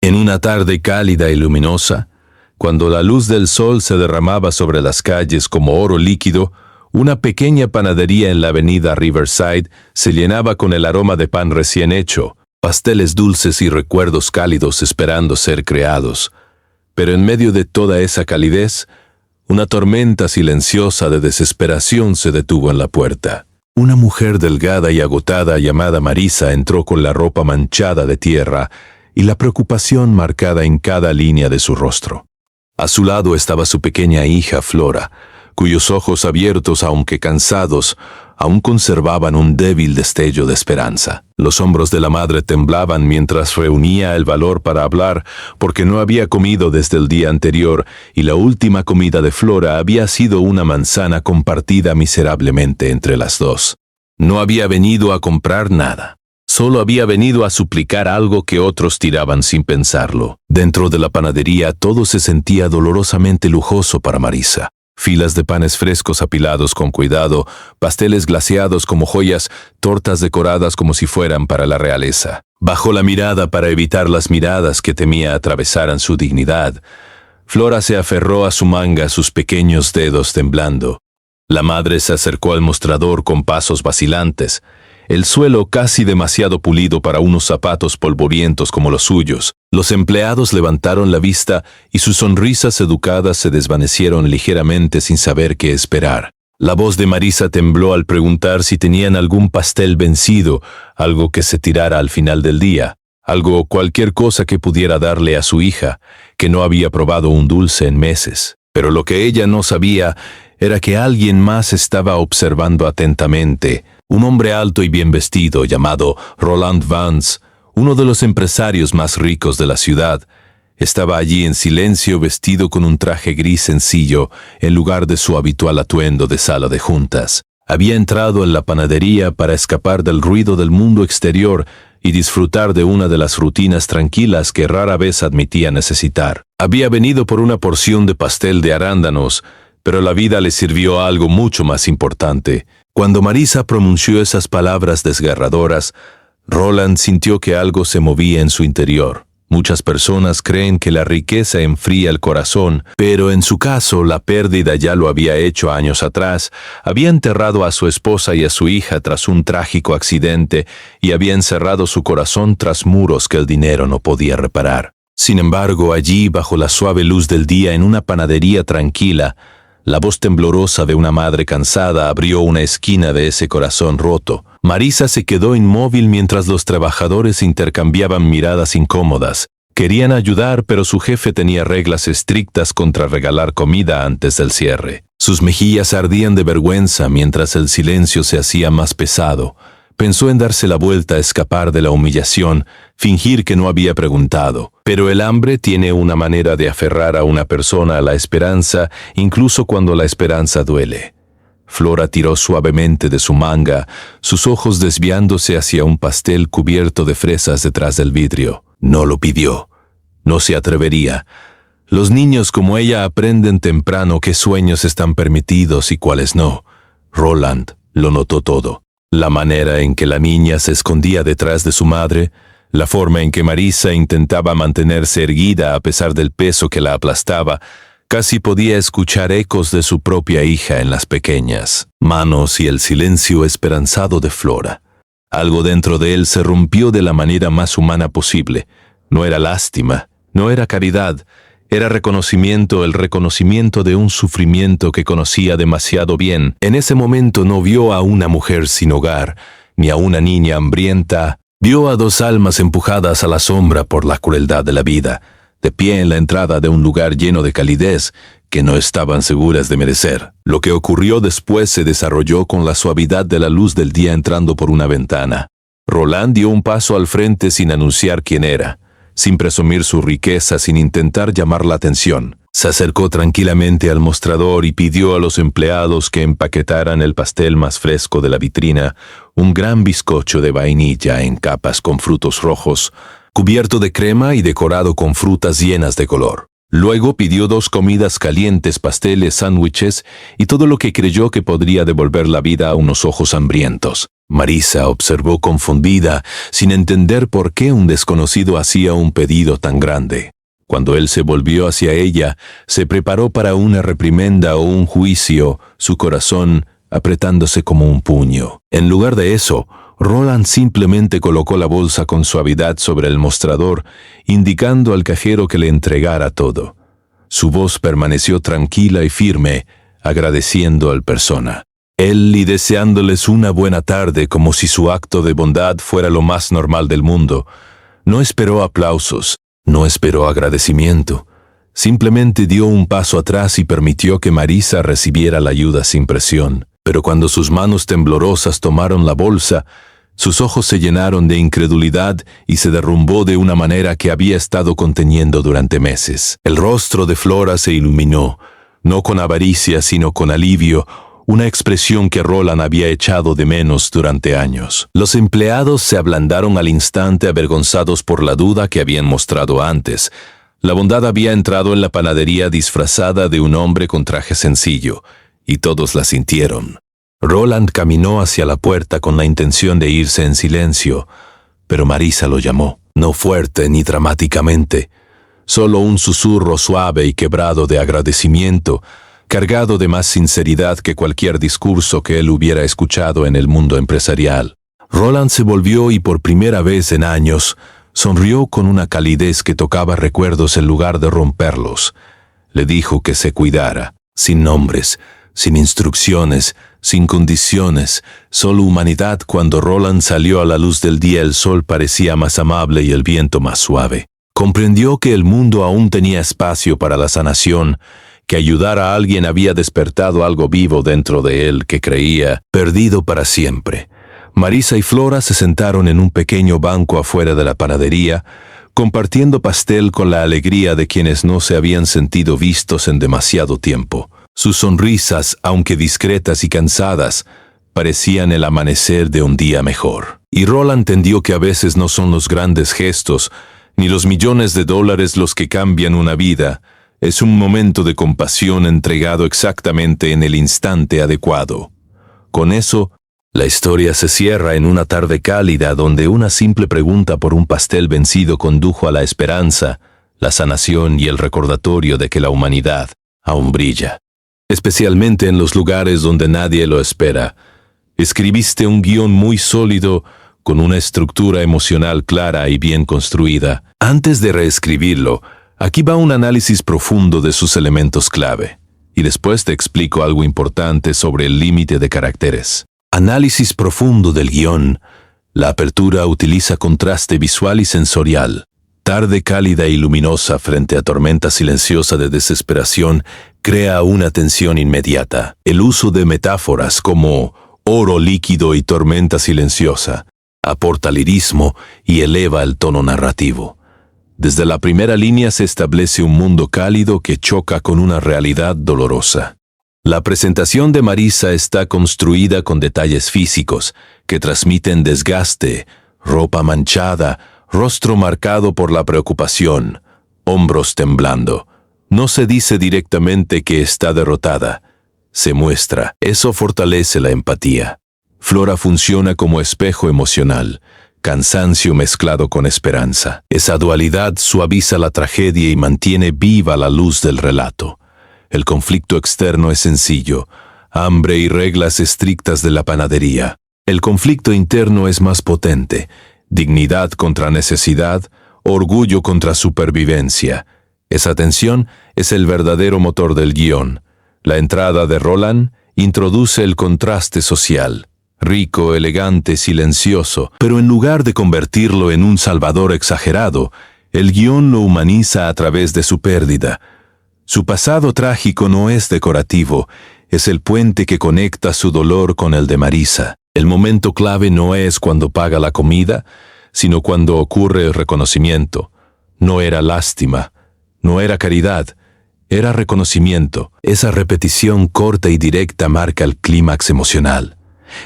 En una tarde cálida y luminosa, cuando la luz del sol se derramaba sobre las calles como oro líquido, una pequeña panadería en la avenida Riverside se llenaba con el aroma de pan recién hecho, pasteles dulces y recuerdos cálidos esperando ser creados. Pero en medio de toda esa calidez, una tormenta silenciosa de desesperación se detuvo en la puerta. Una mujer delgada y agotada llamada Marisa entró con la ropa manchada de tierra y la preocupación marcada en cada línea de su rostro. A su lado estaba su pequeña hija Flora, cuyos ojos abiertos, aunque cansados, aún conservaban un débil destello de esperanza. Los hombros de la madre temblaban mientras reunía el valor para hablar, porque no había comido desde el día anterior y la última comida de Flora había sido una manzana compartida miserablemente entre las dos. No había venido a comprar nada. Solo había venido a suplicar algo que otros tiraban sin pensarlo. Dentro de la panadería todo se sentía dolorosamente lujoso para Marisa. Filas de panes frescos apilados con cuidado, pasteles glaseados como joyas, tortas decoradas como si fueran para la realeza. Bajó la mirada para evitar las miradas que temía atravesaran su dignidad. Flora se aferró a su manga, sus pequeños dedos temblando. La madre se acercó al mostrador con pasos vacilantes. El suelo casi demasiado pulido para unos zapatos polvorientos como los suyos. Los empleados levantaron la vista y sus sonrisas educadas se desvanecieron ligeramente sin saber qué esperar. La voz de Marisa tembló al preguntar si tenían algún pastel vencido, algo que se tirara al final del día, cualquier cosa que pudiera darle a su hija, que no había probado un dulce en meses. Pero lo que ella no sabía era que alguien más estaba observando atentamente. Un hombre alto y bien vestido llamado Roland Vance, uno de los empresarios más ricos de la ciudad, estaba allí en silencio vestido con un traje gris sencillo en lugar de su habitual atuendo de sala de juntas. Había entrado en la panadería para escapar del ruido del mundo exterior y disfrutar de una de las rutinas tranquilas que rara vez admitía necesitar. Había venido por una porción de pastel de arándanos, pero la vida le sirvió a algo mucho más importante. Cuando Marisa pronunció esas palabras desgarradoras, Roland sintió que algo se movía en su interior. Muchas personas creen que la riqueza enfría el corazón, pero en su caso la pérdida ya lo había hecho años atrás. Había enterrado a su esposa y a su hija tras un trágico accidente y había encerrado su corazón tras muros que el dinero no podía reparar. Sin embargo, allí, bajo la suave luz del día en una panadería tranquila, la voz temblorosa de una madre cansada abrió una esquina de ese corazón roto. Marisa se quedó inmóvil mientras los trabajadores intercambiaban miradas incómodas. Querían ayudar, pero su jefe tenía reglas estrictas contra regalar comida antes del cierre. Sus mejillas ardían de vergüenza mientras el silencio se hacía más pesado. Pensó en darse la vuelta, escapar de la humillación, fingir que no había preguntado. Pero el hambre tiene una manera de aferrar a una persona a la esperanza, incluso cuando la esperanza duele. Flora tiró suavemente de su manga, sus ojos desviándose hacia un pastel cubierto de fresas detrás del vidrio. No lo pidió. No se atrevería. Los niños como ella aprenden temprano qué sueños están permitidos y cuáles no. Roland lo notó todo. La manera en que la niña se escondía detrás de su madre, la forma en que Marisa intentaba mantenerse erguida a pesar del peso que la aplastaba, casi podía escuchar ecos de su propia hija en las pequeñas manos y el silencio esperanzado de Flora. Algo dentro de él se rompió de la manera más humana posible. No era lástima, no era caridad, era reconocimiento, el reconocimiento de un sufrimiento que conocía demasiado bien. En ese momento no vio a una mujer sin hogar, ni a una niña hambrienta. Vio a dos almas empujadas a la sombra por la crueldad de la vida, de pie en la entrada de un lugar lleno de calidez que no estaban seguras de merecer. Lo que ocurrió después se desarrolló con la suavidad de la luz del día entrando por una ventana. Roland dio un paso al frente sin anunciar quién era, sin presumir su riqueza, sin intentar llamar la atención. Se acercó tranquilamente al mostrador y pidió a los empleados que empaquetaran el pastel más fresco de la vitrina, un gran bizcocho de vainilla en capas con frutos rojos, cubierto de crema y decorado con frutas llenas de color. Luego pidió 2 comidas calientes, pasteles, sándwiches y todo lo que creyó que podría devolver la vida a unos ojos hambrientos. Marisa observó confundida, sin entender por qué un desconocido hacía un pedido tan grande. Cuando él se volvió hacia ella, se preparó para una reprimenda o un juicio, su corazón apretándose como un puño. En lugar de eso, Roland simplemente colocó la bolsa con suavidad sobre el mostrador, indicando al cajero que le entregara todo. Su voz permaneció tranquila y firme, agradeciendo al persona. Él y deseándoles una buena tarde como si su acto de bondad fuera lo más normal del mundo. No esperó aplausos, no esperó agradecimiento. Simplemente dio un paso atrás y permitió que Marisa recibiera la ayuda sin presión. Pero cuando sus manos temblorosas tomaron la bolsa, sus ojos se llenaron de incredulidad y se derrumbó de una manera que había estado conteniendo durante meses. El rostro de Flora se iluminó, no con avaricia sino con alivio, una expresión que Roland había echado de menos durante años. Los empleados se ablandaron al instante, avergonzados por la duda que habían mostrado antes. La bondad había entrado en la panadería disfrazada de un hombre con traje sencillo, y todos la sintieron. Roland caminó hacia la puerta con la intención de irse en silencio, pero Marisa lo llamó, no fuerte ni dramáticamente, solo un susurro suave y quebrado de agradecimiento, cargado de más sinceridad que cualquier discurso que él hubiera escuchado en el mundo empresarial. Roland se volvió y por primera vez en años sonrió con una calidez que tocaba recuerdos en lugar de romperlos. Le dijo que se cuidara, sin nombres, sin instrucciones, sin condiciones, solo humanidad. Cuando Roland salió a la luz del día, el sol parecía más amable y el viento más suave. Comprendió que el mundo aún tenía espacio para la sanación, que ayudar a alguien había despertado algo vivo dentro de él que creía perdido para siempre. Marisa y Flora se sentaron en un pequeño banco afuera de la panadería, compartiendo pastel con la alegría de quienes no se habían sentido vistos en demasiado tiempo. Sus sonrisas, aunque discretas y cansadas, parecían el amanecer de un día mejor. Y Roland entendió que a veces no son los grandes gestos, ni los millones de dólares los que cambian una vida. Es un momento de compasión entregado exactamente en el instante adecuado. Con eso, la historia se cierra en una tarde cálida donde una simple pregunta por un pastel vencido condujo a la esperanza, la sanación y el recordatorio de que la humanidad aún brilla. Especialmente en los lugares donde nadie lo espera. Escribiste un guión muy sólido, con una estructura emocional clara y bien construida. Antes de reescribirlo, aquí va un análisis profundo de sus elementos clave, y después te explico algo importante sobre el límite de caracteres. Análisis profundo del guión. La apertura utiliza contraste visual y sensorial. Tarde cálida y luminosa frente a tormenta silenciosa de desesperación crea una tensión inmediata. El uso de metáforas como oro líquido y tormenta silenciosa aporta lirismo y eleva el tono narrativo. Desde la primera línea se establece un mundo cálido que choca con una realidad dolorosa. La presentación de Marisa está construida con detalles físicos que transmiten desgaste, ropa manchada, rostro marcado por la preocupación, hombros temblando. No se dice directamente que está derrotada, se muestra. Eso fortalece la empatía. Flora funciona como espejo emocional, cansancio mezclado con esperanza. Esa dualidad suaviza la tragedia y mantiene viva la luz del relato. El conflicto externo es sencillo, hambre y reglas estrictas de la panadería. El conflicto interno es más potente, dignidad contra necesidad, orgullo contra supervivencia. Esa tensión es el verdadero motor del guión. La entrada de Roland introduce el contraste social. Rico, elegante, silencioso, pero en lugar de convertirlo en un salvador exagerado, el guión lo humaniza a través de su pérdida. Su pasado trágico no es decorativo, es el puente que conecta su dolor con el de Marisa. El momento clave no es cuando paga la comida, sino cuando ocurre el reconocimiento. No era lástima, no era caridad, era reconocimiento. Esa repetición corta y directa marca el clímax emocional.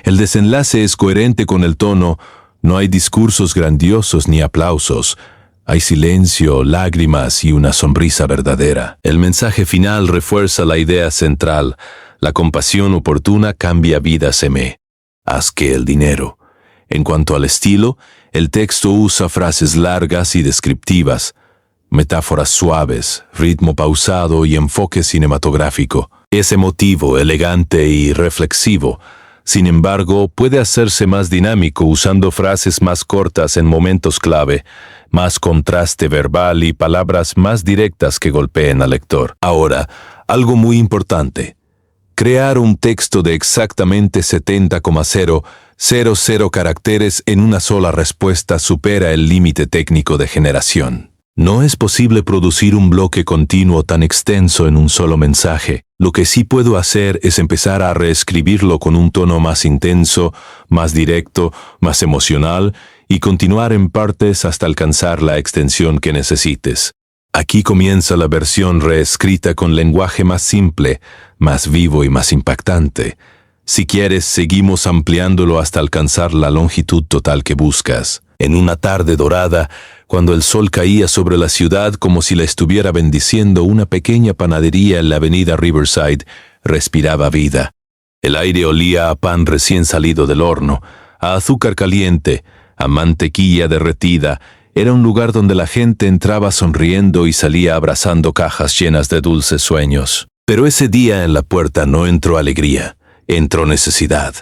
El desenlace es coherente con el tono, no hay discursos grandiosos ni aplausos. Hay silencio, lágrimas y una sonrisa verdadera. El mensaje final refuerza la idea central. La compasión oportuna cambia vidas. Haz que el dinero En cuanto al estilo, el texto usa frases largas y descriptivas, metáforas suaves, ritmo pausado y enfoque cinematográfico. Es emotivo, elegante y reflexivo. Sin embargo, puede hacerse más dinámico usando frases más cortas en momentos clave, más contraste verbal y palabras más directas que golpeen al lector. Ahora, algo muy importante. Crear un texto de exactamente 70,000 caracteres en una sola respuesta supera el límite técnico de generación. No es posible producir un bloque continuo tan extenso en un solo mensaje. Lo que sí puedo hacer es empezar a reescribirlo con un tono más intenso, más directo, más emocional y continuar en partes hasta alcanzar la extensión que necesites. Aquí comienza la versión reescrita con lenguaje más simple, más vivo y más impactante. Si quieres, seguimos ampliándolo hasta alcanzar la longitud total que buscas. En una tarde dorada, cuando el sol caía sobre la ciudad como si la estuviera bendiciendo una pequeña panadería en la avenida Riverside, respiraba vida. El aire olía a pan recién salido del horno, a azúcar caliente, a mantequilla derretida. Era un lugar donde la gente entraba sonriendo y salía abrazando cajas llenas de dulces sueños. Pero ese día en la puerta no entró alegría, entró necesidad.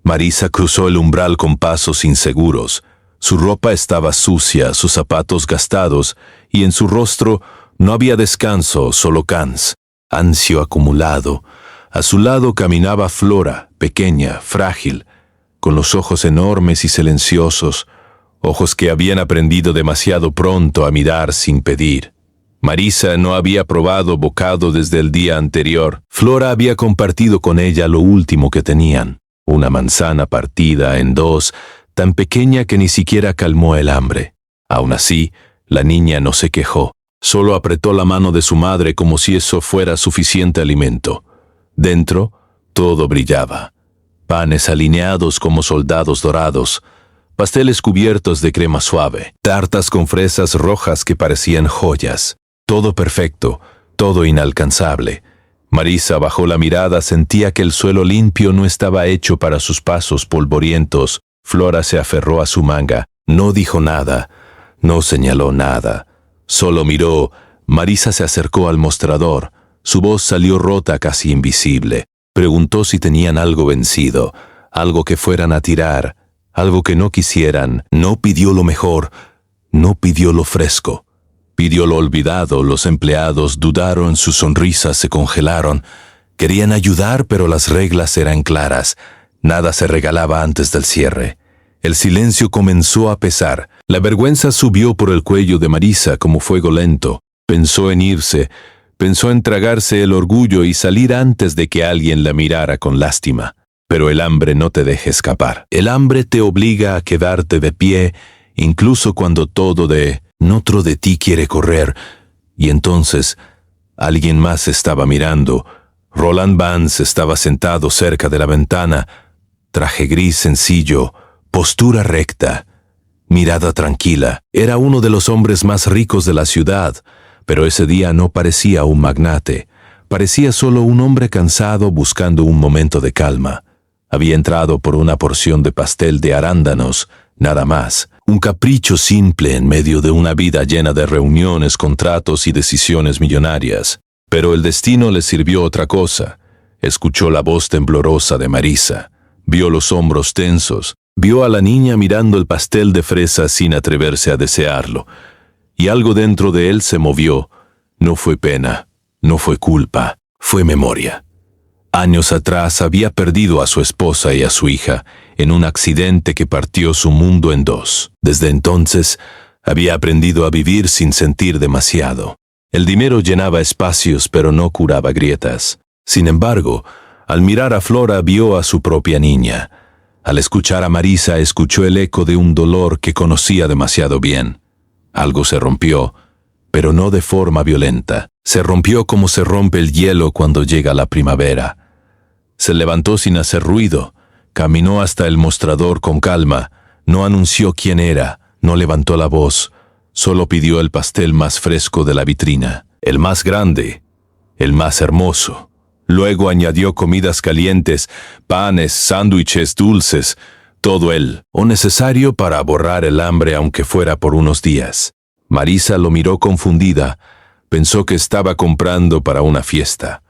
Marisa cruzó el umbral con pasos inseguros. Su ropa estaba sucia, sus zapatos gastados, y en su rostro no había descanso, solo ansio acumulado. A su lado caminaba Flora, pequeña, frágil, con los ojos enormes y silenciosos, ojos que habían aprendido demasiado pronto a mirar sin pedir. Marisa no había probado bocado desde el día anterior. Flora había compartido con ella lo último que tenían, una manzana partida en dos, tan pequeña que ni siquiera calmó el hambre. Aún así, la niña no se quejó, solo apretó la mano de su madre como si eso fuera suficiente alimento. Dentro, todo brillaba. Panes alineados como soldados dorados, pasteles cubiertos de crema suave, tartas con fresas rojas que parecían joyas. Todo perfecto, todo inalcanzable. Marisa bajó la mirada, sentía que el suelo limpio no estaba hecho para sus pasos polvorientos. Flora se aferró a su manga, no dijo nada, no señaló nada, solo miró. Marisa se acercó al mostrador, su voz salió rota, casi invisible. Preguntó si tenían algo vencido, algo que fueran a tirar, algo que no quisieran. No pidió lo mejor, no pidió lo fresco, pidió lo olvidado. Los empleados dudaron, sus sonrisas se congelaron. Querían ayudar, pero las reglas eran claras. Nada se regalaba antes del cierre. El silencio comenzó a pesar. La vergüenza subió por el cuello de Marisa como fuego lento. Pensó en irse, pensó en tragarse el orgullo y salir antes de que alguien la mirara con lástima. Pero el hambre no te deja escapar. El hambre te obliga a quedarte de pie, incluso cuando todo dentro de ti quiere correr. Y entonces, alguien más estaba mirando. Roland Vance estaba sentado cerca de la ventana, traje gris sencillo, postura recta, mirada tranquila. Era uno de los hombres más ricos de la ciudad, pero ese día no parecía un magnate. Parecía solo un hombre cansado buscando un momento de calma. Había entrado por una porción de pastel de arándanos, nada más. Un capricho simple en medio de una vida llena de reuniones, contratos y decisiones millonarias. Pero el destino le sirvió otra cosa. Escuchó la voz temblorosa de Marisa. Vio los hombros tensos. Vio a la niña mirando el pastel de fresa sin atreverse a desearlo. Y algo dentro de él se movió. No fue pena, no fue culpa, fue memoria. Años atrás había perdido a su esposa y a su hija en un accidente que partió su mundo en dos. Desde entonces, había aprendido a vivir sin sentir demasiado. El dinero llenaba espacios, pero no curaba grietas. Sin embargo, al mirar a Flora vio a su propia niña. Al escuchar a Marisa escuchó el eco de un dolor que conocía demasiado bien. Algo se rompió, pero no de forma violenta. Se rompió como se rompe el hielo cuando llega la primavera. Se levantó sin hacer ruido, caminó hasta el mostrador con calma, no anunció quién era, no levantó la voz, solo pidió el pastel más fresco de la vitrina, el más grande, el más hermoso. Luego añadió comidas calientes, panes, sándwiches, dulces, todo él, o necesario para borrar el hambre aunque fuera por unos días. Marisa lo miró confundida. Pensó que estaba comprando para una fiesta.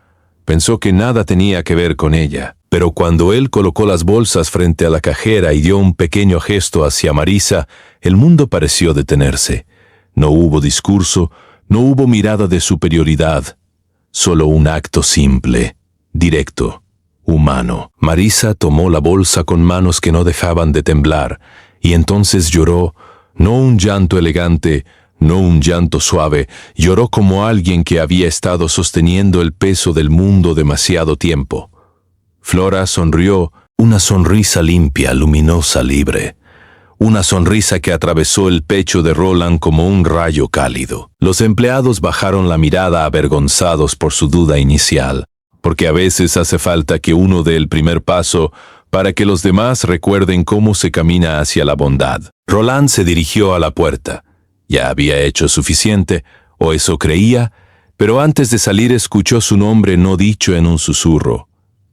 Pensó que nada tenía que ver con ella. Pero cuando él colocó las bolsas frente a la cajera y dio un pequeño gesto hacia Marisa, el mundo pareció detenerse. No hubo discurso, no hubo mirada de superioridad. Solo un acto simple, directo, humano. Marisa tomó la bolsa con manos que no dejaban de temblar, y entonces lloró, no un llanto elegante, no un llanto suave, lloró como alguien que había estado sosteniendo el peso del mundo demasiado tiempo. Flora sonrió, una sonrisa limpia, luminosa, libre. Una sonrisa que atravesó el pecho de Roland como un rayo cálido. Los empleados bajaron la mirada avergonzados por su duda inicial, porque a veces hace falta que uno dé el primer paso para que los demás recuerden cómo se camina hacia la bondad. Roland se dirigió a la puerta. Ya había hecho suficiente, o eso creía, pero antes de salir escuchó su nombre no dicho en un susurro.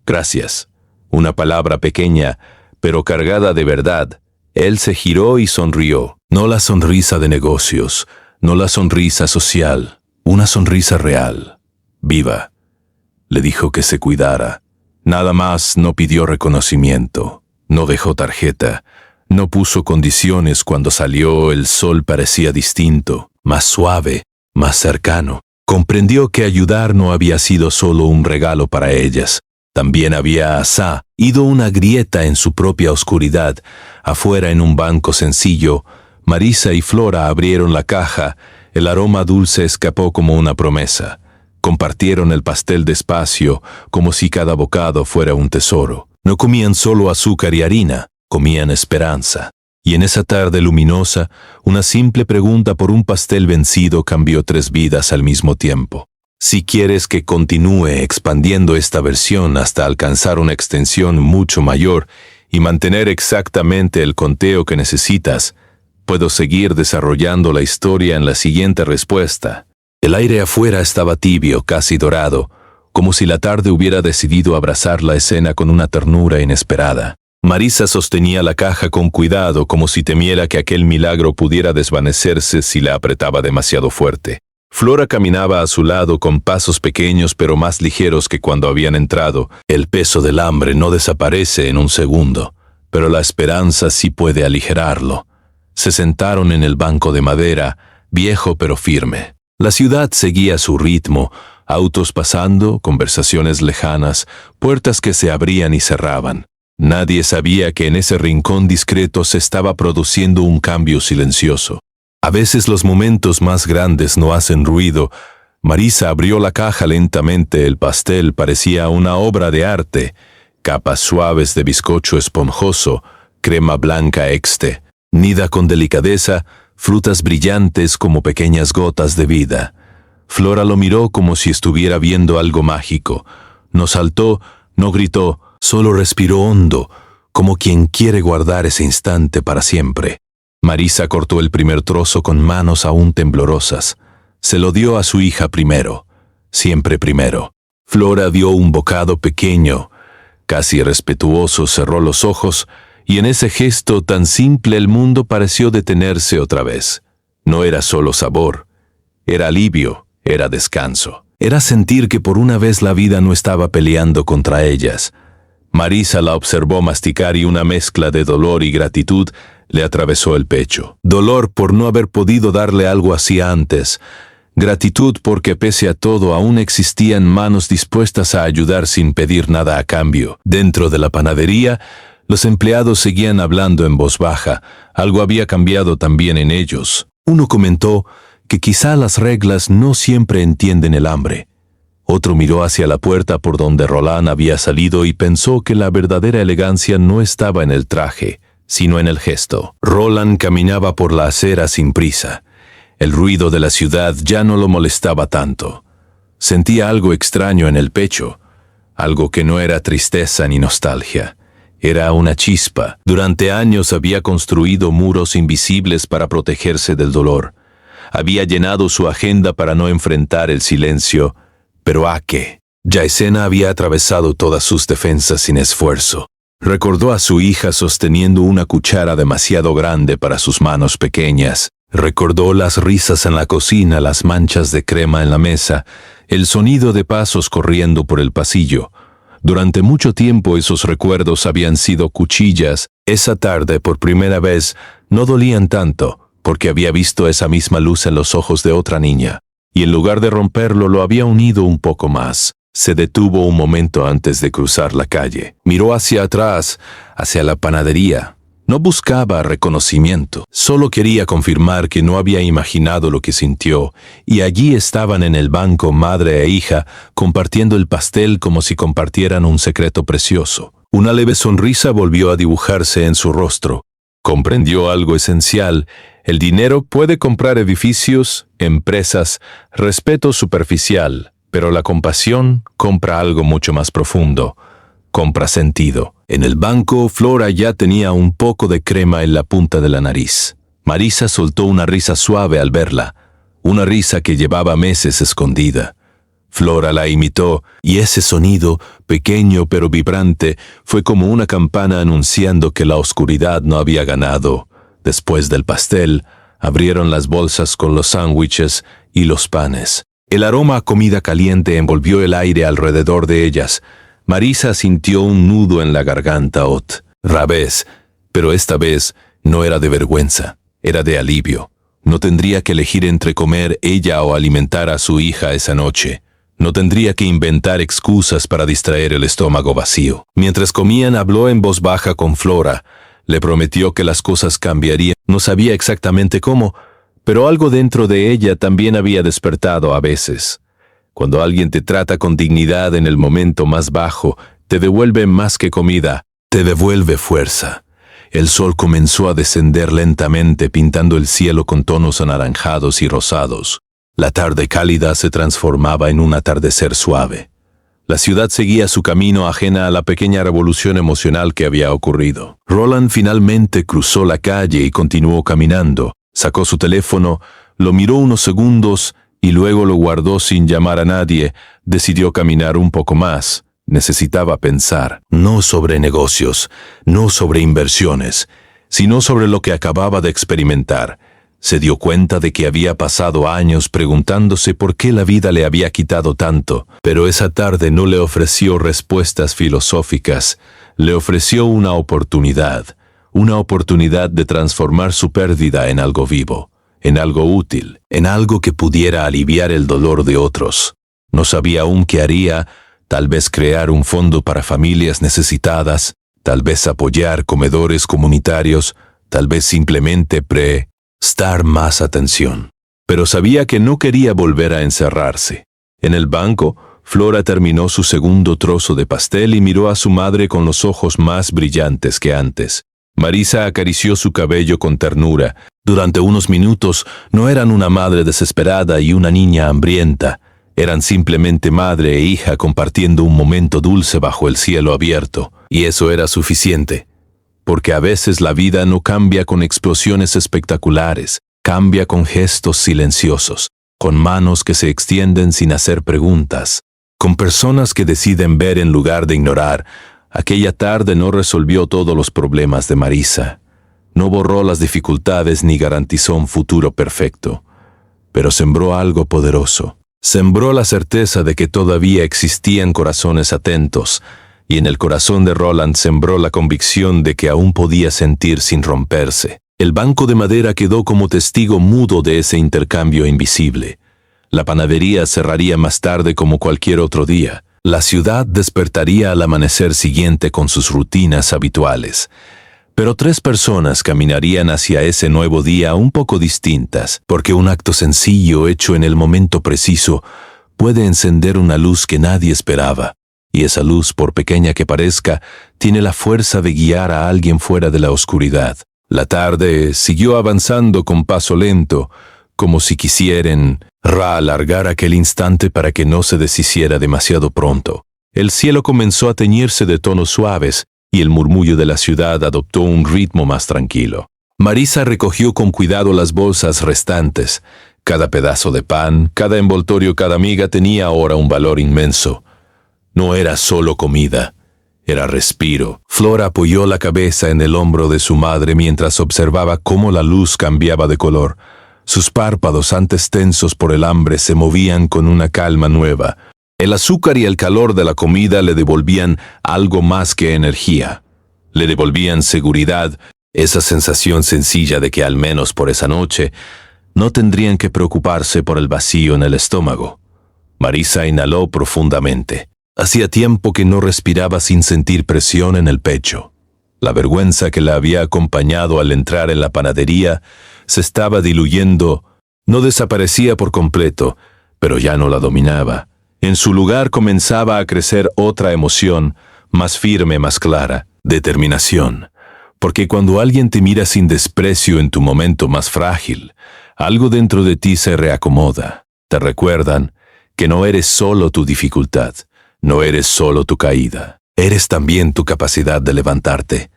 Gracias. Una palabra pequeña, pero cargada de verdad. Él se giró y sonrió. No la sonrisa de negocios, no la sonrisa social, una sonrisa real, viva. Le dijo que se cuidara. Nada más, no pidió reconocimiento, no dejó tarjeta. No puso condiciones. Cuando salió, el sol parecía distinto, más suave, más cercano. Comprendió que ayudar no había sido solo un regalo para ellas. También había ido una grieta en su propia oscuridad. Afuera, en un banco sencillo, Marisa y Flora abrieron la caja. El aroma dulce escapó como una promesa. Compartieron el pastel despacio, como si cada bocado fuera un tesoro. No comían solo azúcar y harina. Comían esperanza. Y en esa tarde luminosa, una simple pregunta por un pastel vencido cambió 3 vidas al mismo tiempo. Si quieres que continúe expandiendo esta versión hasta alcanzar una extensión mucho mayor y mantener exactamente el conteo que necesitas, puedo seguir desarrollando la historia en la siguiente respuesta. El aire afuera estaba tibio, casi dorado, como si la tarde hubiera decidido abrazar la escena con una ternura inesperada. Marisa sostenía la caja con cuidado, como si temiera que aquel milagro pudiera desvanecerse si la apretaba demasiado fuerte. Flora caminaba a su lado con pasos pequeños pero más ligeros que cuando habían entrado. El peso del hambre no desaparece en un segundo, pero la esperanza sí puede aligerarlo. Se sentaron en el banco de madera, viejo pero firme. La ciudad seguía su ritmo, autos pasando, conversaciones lejanas, puertas que se abrían y cerraban. Nadie sabía que en ese rincón discreto se estaba produciendo un cambio silencioso. A veces los momentos más grandes no hacen ruido. Marisa abrió la caja lentamente. El pastel parecía una obra de arte. Capas suaves de bizcocho esponjoso, crema blanca exte, nida con delicadeza, frutas brillantes como pequeñas gotas de vida. Flora lo miró como si estuviera viendo algo mágico. No saltó, no gritó, solo respiró hondo, como quien quiere guardar ese instante para siempre. Marisa cortó el primer trozo con manos aún temblorosas. Se lo dio a su hija primero, siempre primero. Flora dio un bocado pequeño, casi respetuoso, cerró los ojos, y en ese gesto tan simple el mundo pareció detenerse otra vez. No era solo sabor, era alivio, era descanso. Era sentir que por una vez la vida no estaba peleando contra ellas. Marisa la observó masticar y una mezcla de dolor y gratitud le atravesó el pecho. Dolor por no haber podido darle algo así antes. Gratitud porque pese a todo aún existían manos dispuestas a ayudar sin pedir nada a cambio. Dentro de la panadería, los empleados seguían hablando en voz baja. Algo había cambiado también en ellos. Uno comentó que quizá las reglas no siempre entienden el hambre. Otro miró hacia la puerta por donde Roland había salido y pensó que la verdadera elegancia no estaba en el traje, sino en el gesto. Roland caminaba por la acera sin prisa. El ruido de la ciudad ya no lo molestaba tanto. Sentía algo extraño en el pecho, algo que no era tristeza ni nostalgia. Era una chispa. Durante años había construido muros invisibles para protegerse del dolor. Había llenado su agenda para no enfrentar el silencio. Pero ¿a qué? Yaesena había atravesado todas sus defensas sin esfuerzo. Recordó a su hija sosteniendo una cuchara demasiado grande para sus manos pequeñas. Recordó las risas en la cocina, las manchas de crema en la mesa, el sonido de pasos corriendo por el pasillo. Durante mucho tiempo esos recuerdos habían sido cuchillas. Esa tarde, por primera vez, no dolían tanto, porque había visto esa misma luz en los ojos de otra niña, y en lugar de romperlo lo había unido un poco más. Se detuvo un momento antes de cruzar la calle. Miró hacia atrás, hacia la panadería. No buscaba reconocimiento, solo quería confirmar que no había imaginado lo que sintió, y allí estaban en el banco madre e hija, compartiendo el pastel como si compartieran un secreto precioso. Una leve sonrisa volvió a dibujarse en su rostro. Comprendió algo esencial: el dinero puede comprar edificios, empresas, respeto superficial, pero la compasión compra algo mucho más profundo. Compra sentido. En el banco, Flora ya tenía un poco de crema en la punta de la nariz. Marisa soltó una risa suave al verla, una risa que llevaba meses escondida. Flora la imitó, y ese sonido, pequeño pero vibrante, fue como una campana anunciando que la oscuridad no había ganado. Después del pastel, abrieron las bolsas con los sándwiches y los panes. El aroma a comida caliente envolvió el aire alrededor de ellas. Marisa sintió un nudo en la garganta rabés, pero esta vez no era de vergüenza, era de alivio. No tendría que elegir entre comer ella o alimentar a su hija esa noche. No tendría que inventar excusas para distraer el estómago vacío. Mientras comían, habló en voz baja con Flora. Le prometió que las cosas cambiarían. No sabía exactamente cómo, pero algo dentro de ella también había despertado a veces. Cuando alguien te trata con dignidad en el momento más bajo, te devuelve más que comida, te devuelve fuerza. El sol comenzó a descender lentamente, pintando el cielo con tonos anaranjados y rosados. La tarde cálida se transformaba en un atardecer suave. La ciudad seguía su camino ajena a la pequeña revolución emocional que había ocurrido. Roland finalmente cruzó la calle y continuó caminando. Sacó su teléfono, lo miró unos segundos y luego lo guardó sin llamar a nadie. Decidió caminar un poco más. Necesitaba pensar, no sobre negocios, no sobre inversiones, sino sobre lo que acababa de experimentar. Se dio cuenta de que había pasado años preguntándose por qué la vida le había quitado tanto, pero esa tarde no le ofreció respuestas filosóficas, le ofreció una oportunidad de transformar su pérdida en algo vivo, en algo útil, en algo que pudiera aliviar el dolor de otros. No sabía aún qué haría, tal vez crear un fondo para familias necesitadas, tal vez apoyar comedores comunitarios, tal vez simplemente prestar más atención. Pero sabía que no quería volver a encerrarse. En el banco, Flora terminó su segundo trozo de pastel y miró a su madre con los ojos más brillantes que antes. Marisa acarició su cabello con ternura. Durante unos minutos no eran una madre desesperada y una niña hambrienta. Eran simplemente madre e hija compartiendo un momento dulce bajo el cielo abierto. Y eso era suficiente. Porque a veces la vida no cambia con explosiones espectaculares, cambia con gestos silenciosos, con manos que se extienden sin hacer preguntas, con personas que deciden ver en lugar de ignorar. Aquella tarde no resolvió todos los problemas de Marisa. No borró las dificultades ni garantizó un futuro perfecto. Pero sembró algo poderoso. Sembró la certeza de que todavía existían corazones atentos, y en el corazón de Roland sembró la convicción de que aún podía sentir sin romperse. El banco de madera quedó como testigo mudo de ese intercambio invisible. La panadería cerraría más tarde como cualquier otro día. La ciudad despertaría al amanecer siguiente con sus rutinas habituales. Pero 3 personas caminarían hacia ese nuevo día un poco distintas, porque un acto sencillo hecho en el momento preciso puede encender una luz que nadie esperaba. Y esa luz, por pequeña que parezca, tiene la fuerza de guiar a alguien fuera de la oscuridad. La tarde siguió avanzando con paso lento, como si quisieran alargar aquel instante para que no se deshiciera demasiado pronto. El cielo comenzó a teñirse de tonos suaves y el murmullo de la ciudad adoptó un ritmo más tranquilo. Marisa recogió con cuidado las bolsas restantes. Cada pedazo de pan, cada envoltorio, cada miga tenía ahora un valor inmenso. No era solo comida, Era respiro. Flora apoyó la cabeza en el hombro de su madre mientras observaba cómo la luz cambiaba de color. Sus párpados, antes tensos por el hambre, se movían con una calma nueva. El azúcar y el calor de la comida le devolvían algo más que energía. Le devolvían seguridad, esa sensación sencilla de que al menos por esa noche no tendrían que preocuparse por el vacío en el estómago. Marisa inhaló profundamente. Hacía tiempo que no respiraba sin sentir presión en el pecho. La vergüenza que la había acompañado al entrar en la panadería se estaba diluyendo. No desaparecía por completo, pero ya no la dominaba. En su lugar comenzaba a crecer otra emoción, más firme, más clara: determinación. Porque cuando alguien te mira sin desprecio en tu momento más frágil, algo dentro de ti se reacomoda. Te recuerdan que no eres solo tu dificultad, no eres solo tu caída. Eres también tu capacidad de levantarte.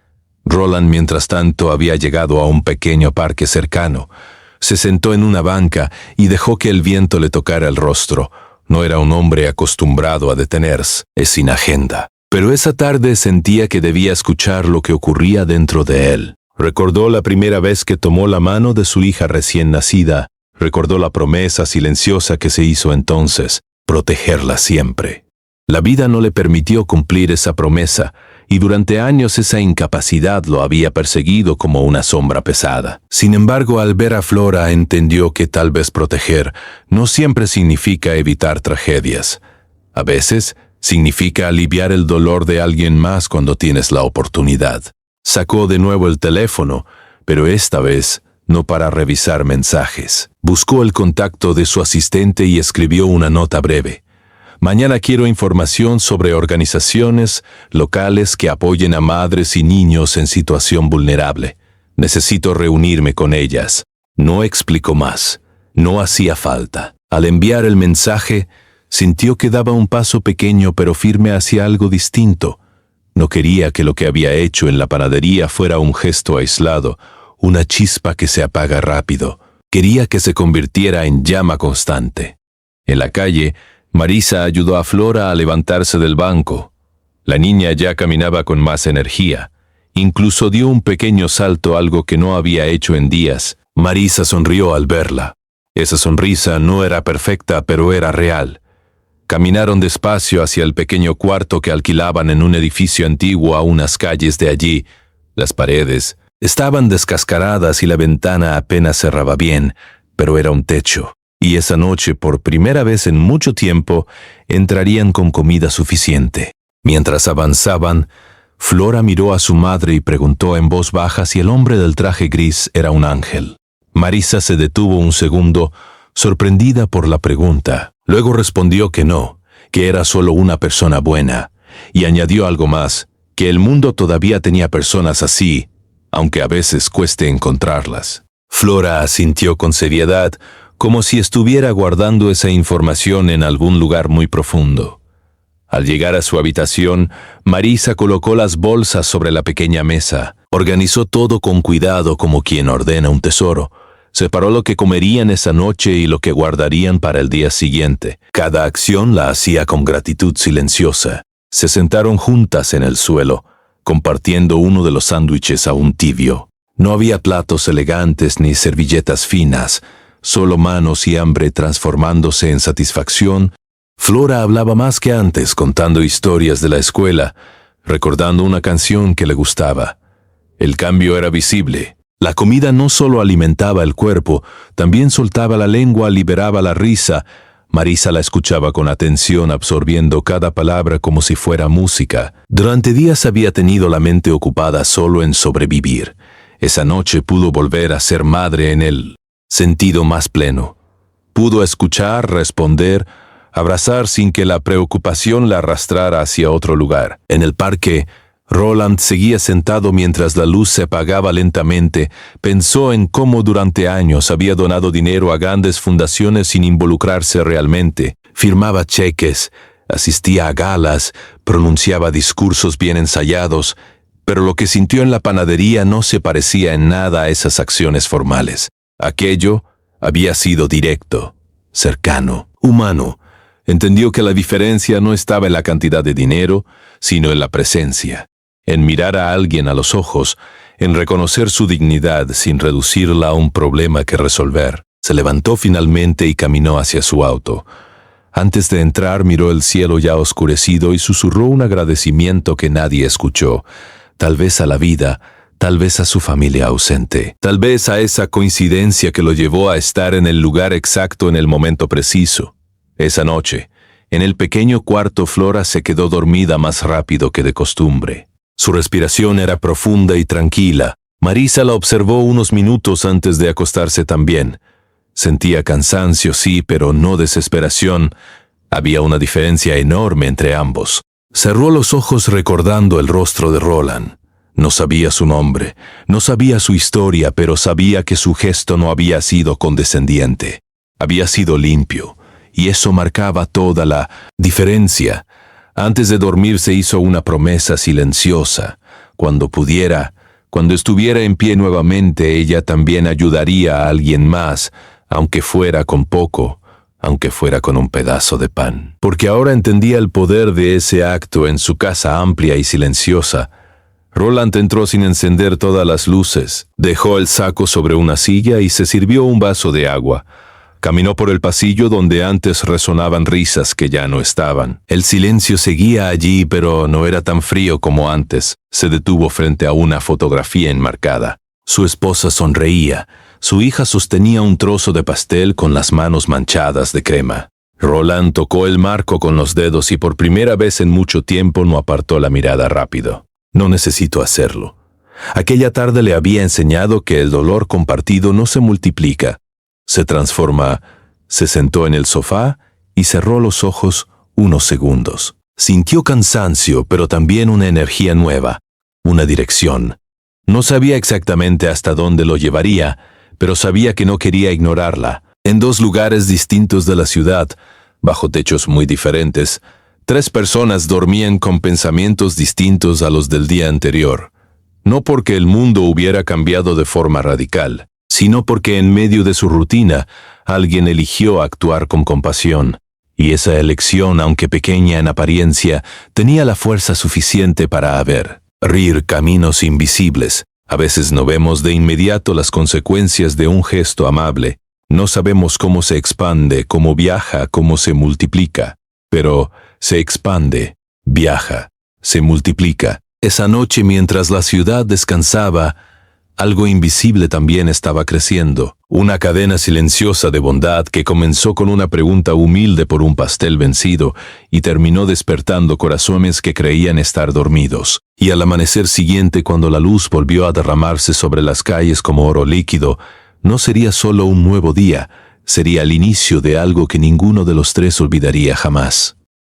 Roland, mientras tanto, había llegado a un pequeño parque cercano. Se sentó en una banca y dejó que el viento le tocara el rostro. No era un hombre acostumbrado a detenerse, es sin agenda. Pero esa tarde sentía que debía escuchar lo que ocurría dentro de él. Recordó la primera vez que tomó la mano de su hija recién nacida. Recordó la promesa silenciosa que se hizo entonces: protegerla siempre. La vida no le permitió cumplir esa promesa, y durante años esa incapacidad lo había perseguido como una sombra pesada. Sin embargo, al ver a Flora, entendió que tal vez proteger no siempre significa evitar tragedias. A veces significa aliviar el dolor de alguien más cuando tienes la oportunidad. Sacó de nuevo el teléfono, pero esta vez no para revisar mensajes. Buscó el contacto de su asistente y escribió una nota breve. Mañana quiero información sobre organizaciones locales que apoyen a madres y niños en situación vulnerable. Necesito reunirme con ellas. No explicó más. No hacía falta. Al enviar el mensaje, sintió que daba un paso pequeño pero firme hacia algo distinto. No quería que lo que había hecho en la panadería fuera un gesto aislado, una chispa que se apaga rápido. Quería que se convirtiera en llama constante. En la calle, Marisa ayudó a Flora a levantarse del banco. La niña ya caminaba con más energía. Incluso dio un pequeño salto, algo que no había hecho en días. Marisa sonrió al verla. Esa sonrisa no era perfecta, pero era real. Caminaron despacio hacia el pequeño cuarto que alquilaban en un edificio antiguo a unas calles de allí. Las paredes estaban descascaradas y la ventana apenas cerraba bien, pero era un techo. Y esa noche, por primera vez en mucho tiempo, entrarían con comida suficiente. Mientras avanzaban, Flora miró a su madre y preguntó en voz baja si el hombre del traje gris era un ángel. Marisa se detuvo un segundo, sorprendida por la pregunta. Luego respondió que no, que era solo una persona buena, y añadió algo más: que el mundo todavía tenía personas así, aunque a veces cueste encontrarlas. Flora asintió con seriedad, como si estuviera guardando esa información en algún lugar muy profundo. Al llegar a su habitación, Marisa colocó las bolsas sobre la pequeña mesa, organizó todo con cuidado como quien ordena un tesoro, separó lo que comerían esa noche y lo que guardarían para el día siguiente. Cada acción la hacía con gratitud silenciosa. Se sentaron juntas en el suelo, compartiendo uno de los sándwiches aún tibio. No había platos elegantes ni servilletas finas, solo manos y hambre transformándose en satisfacción. Flora hablaba más que antes, contando historias de la escuela, recordando una canción que le gustaba. El cambio era visible. La comida no solo alimentaba el cuerpo, también soltaba la lengua, liberaba la risa. Marisa la escuchaba con atención, absorbiendo cada palabra como si fuera música. Durante días había tenido la mente ocupada solo en sobrevivir. Esa noche pudo volver a ser madre en el sentido más pleno. Pudo escuchar, responder, abrazar sin que la preocupación la arrastrara hacia otro lugar. En el parque, Roland seguía sentado mientras la luz se apagaba lentamente. Pensó en cómo durante años había donado dinero a grandes fundaciones sin involucrarse realmente. Firmaba cheques, asistía a galas, pronunciaba discursos bien ensayados, pero lo que sintió en la panadería no se parecía en nada a esas acciones formales. Aquello había sido directo, cercano, humano. Entendió que la diferencia no estaba en la cantidad de dinero, sino en la presencia, en mirar a alguien a los ojos, en reconocer su dignidad sin reducirla a un problema que resolver. Se levantó finalmente y caminó hacia su auto. Antes de entrar miró el cielo ya oscurecido y susurró un agradecimiento que nadie escuchó, tal vez a la vida, tal vez a su familia ausente, tal vez a esa coincidencia que lo llevó a estar en el lugar exacto en el momento preciso. Esa noche, en el pequeño cuarto, Flora se quedó dormida más rápido que de costumbre. Su respiración era profunda y tranquila. Marisa la observó unos minutos antes de acostarse también. Sentía cansancio, sí, pero no desesperación. Había una diferencia enorme entre ambos. Cerró los ojos recordando el rostro de Roland. No sabía su nombre, no sabía su historia, pero sabía que su gesto no había sido condescendiente. Había sido limpio, y eso marcaba toda la diferencia. Antes de dormir se hizo una promesa silenciosa. Cuando pudiera, cuando estuviera en pie nuevamente, ella también ayudaría a alguien más, aunque fuera con poco, aunque fuera con un pedazo de pan. Porque ahora entendía el poder de ese acto en su casa amplia y silenciosa. Roland entró sin encender todas las luces, dejó el saco sobre una silla y se sirvió un vaso de agua. Caminó por el pasillo donde antes resonaban risas que ya no estaban. El silencio seguía allí, pero no era tan frío como antes. Se detuvo frente a una fotografía enmarcada. Su esposa sonreía. Su hija sostenía un trozo de pastel con las manos manchadas de crema. Roland tocó el marco con los dedos y por primera vez en mucho tiempo no apartó la mirada rápido. No necesito hacerlo. Aquella tarde le había enseñado que el dolor compartido no se multiplica, se transforma. Se sentó en el sofá y cerró los ojos unos segundos. Sintió cansancio, pero también una energía nueva, una dirección. No sabía exactamente hasta dónde lo llevaría, pero sabía que no quería ignorarla. En dos lugares distintos de la ciudad, bajo techos muy diferentes, 3 personas dormían con pensamientos distintos a los del día anterior. No porque el mundo hubiera cambiado de forma radical, sino porque en medio de su rutina, alguien eligió actuar con compasión. Y esa elección, aunque pequeña en apariencia, tenía la fuerza suficiente para abrir caminos invisibles. A veces no vemos de inmediato las consecuencias de un gesto amable. No sabemos cómo se expande, cómo viaja, cómo se multiplica. Pero se expande, viaja, se multiplica. Esa noche, mientras la ciudad descansaba, algo invisible también estaba creciendo. Una cadena silenciosa de bondad que comenzó con una pregunta humilde por un pastel vencido y terminó despertando corazones que creían estar dormidos. Y al amanecer siguiente, cuando la luz volvió a derramarse sobre las calles como oro líquido, no sería solo un nuevo día, sería el inicio de algo que ninguno de los 3 olvidaría jamás.